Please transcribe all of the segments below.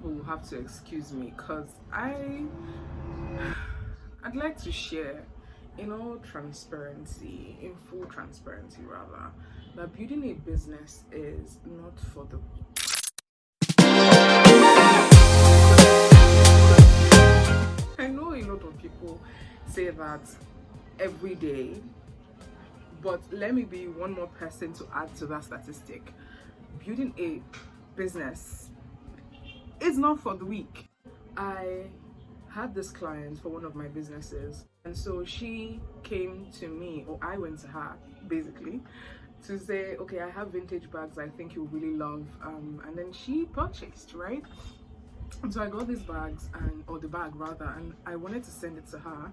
people will have to excuse me because I'd like to share in all transparency, in full transparency rather, that building a business is not for the I know a lot of people say that every day, but let me be one more person to add to that statistic. Building a business is not for the weak. I had this client for one of my businesses, and so she came to me, or I went to her basically, to say, okay, I have vintage bags I think you'll really love, and then she purchased, right? And so I got these bags, or the bag rather, and I wanted to send it to her,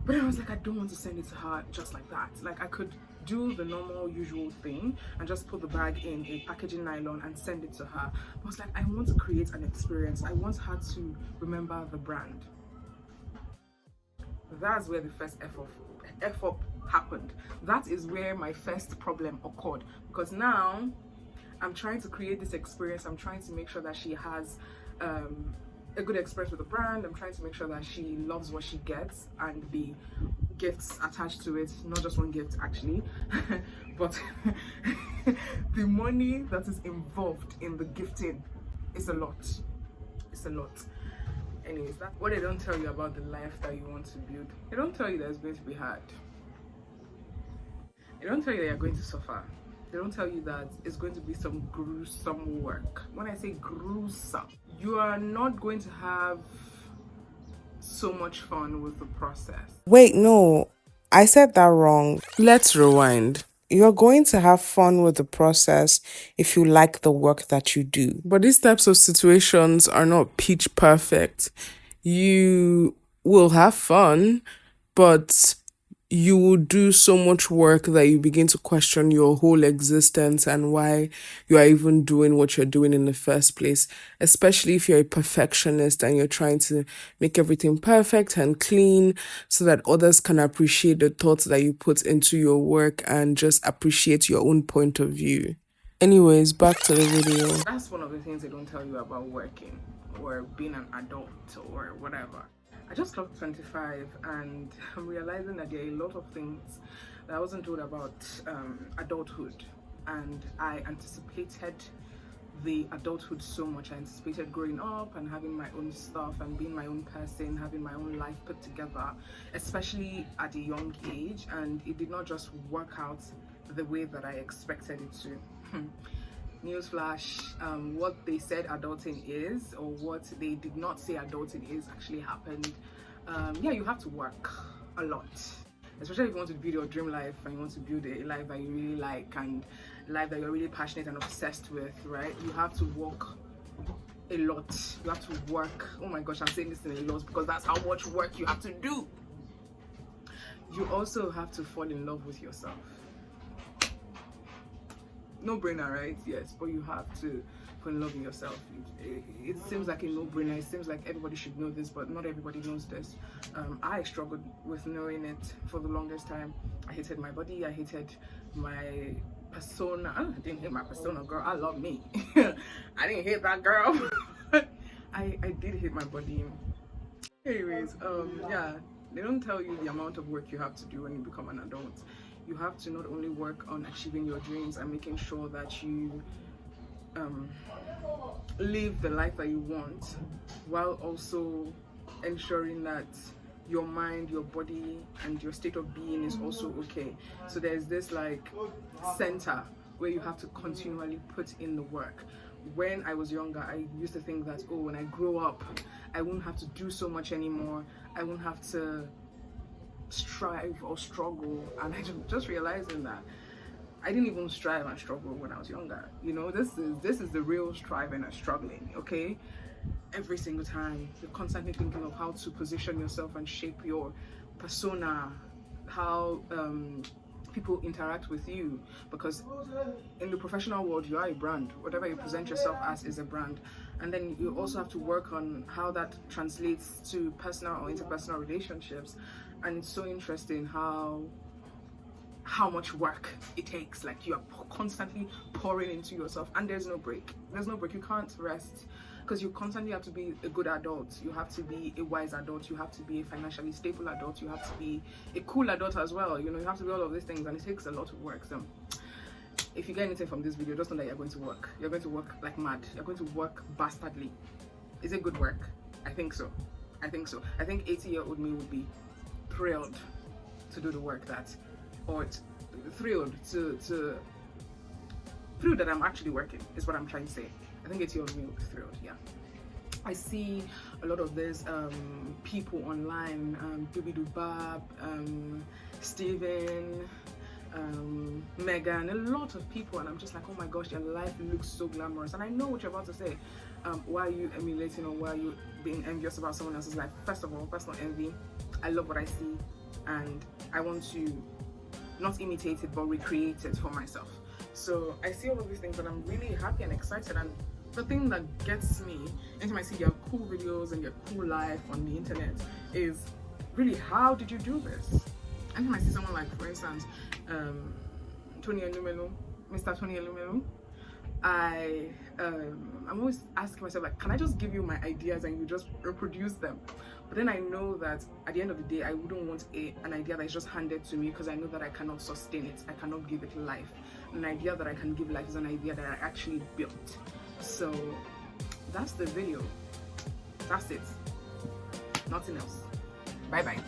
but I was like, I don't want to send it to her just like that. Like, I could do the normal usual thing and just put the bag in a packaging nylon and send it to her. I was like, I want to create an experience. I want her to remember the brand. That's where the first F up happened. That is where my first problem occurred, because now I'm trying to create this experience. I'm trying to make sure that she has a good experience with the brand. I'm trying to make sure that she loves what she gets and the gifts attached to it, not just one gift actually, but the money that is involved in the gifting is a lot. It's a lot. Anyways, that's what they don't tell you about the life that you want to build. They don't tell you that it's going to be hard. They don't tell you that you're going to suffer. They don't tell you that it's going to be some gruesome work. When I say gruesome, you are not going to have so much fun with the process. Wait, no, I said that wrong. Let's rewind. You're going to have fun with the process if you like the work that you do. But these types of situations are not pitch perfect. You will have fun, but you will do so much work that you begin to question your whole existence and why you are even doing what you're doing in the first place, especially if you're a perfectionist and you're trying to make everything perfect and clean so that others can appreciate the thoughts that you put into your work and just appreciate your own point of view. Anyways, back to the video. That's one of the things they don't tell you about working or being an adult or whatever. I just clocked 25 and I'm realizing that there are a lot of things that I wasn't told about adulthood, and I anticipated the adulthood so much. I anticipated growing up and having my own stuff and being my own person, having my own life put together, especially at a young age, and it did not just work out the way that I expected it to. Newsflash, what they said adulting is, or what they did not say adulting is, actually happened. Yeah, you have to work a lot, especially if you want to build your dream life and you want to build a life that you really like and a life that you're really passionate and obsessed with, right? You have to work a lot. You have to work. Oh my gosh, I'm saying this in a lot because that's how much work you have to do. You also have to fall in love with yourself. No brainer, right? Yes, but you have to fall in love with yourself. It seems like a no-brainer. It seems like everybody should know this, but not everybody knows this. I struggled with knowing it for the longest time. I hated my body. I hated my persona. I didn't hate my persona, girl. I love me. I didn't hate that girl. I did hate my body. Anyways, yeah, they don't tell you the amount of work you have to do when you become an adult. You have to not only work on achieving your dreams and making sure that you live the life that you want, while also ensuring that your mind, your body, and your state of being is also okay. So there's this like center where you have to continually put in the work. When I was younger, I used to think that, oh, when I grow up, I won't have to do so much anymore. I won't have to strive or struggle, and I just realizing that I didn't even strive and struggle when I was younger. You know, this is the real striving and struggling. Okay, every single time you're constantly thinking of how to position yourself and shape your persona, how people interact with you, because in the professional world you are a brand. Whatever you present yourself as is a brand, and then you also have to work on how that translates to personal or interpersonal relationships. And it's so interesting how much work it takes. Like, you are constantly pouring into yourself, and there's no break. You can't rest. because you constantly have to be a good adult, you have to be a wise adult, you have to be a financially stable adult, you have to be a cool adult as well. You know, you have to be all of these things, and it takes a lot of work. So if you get anything from this video, just know that you're going to work. You're going to work like mad. You're going to work bastardly. Is it good work? I think so. I think so. I think 80-year-old me would be thrilled to do the work that, or thrilled thrilled that I'm actually working, is what I'm trying to say. I think 80-year-old me would be thrilled, yeah. I see a lot of these people online, Bibi Dubab, Steven, Megan, a lot of people, and I'm just like, oh my gosh, your life looks so glamorous. And I know what you're about to say. Why are you emulating, or why are you being envious about someone else's life? First of all, personal envy. I love what I see, and I want to not imitate it but recreate it for myself. So I see all of these things and I'm really happy and excited. And the thing that gets me anytime I see your cool videos and your cool life on the internet is really, how did you do this? Anytime I see someone like, for instance, Tony Elumelu, Mr. Tony Elumelu, I'm always asking myself, like, can I just give you my ideas and you just reproduce them? But then I know that at the end of the day, I wouldn't want an idea that is just handed to me, because I know that I cannot sustain it. I cannot give it life. An idea that I can give life is an idea that I actually built. So that's the video. That's it. Nothing else. Bye bye.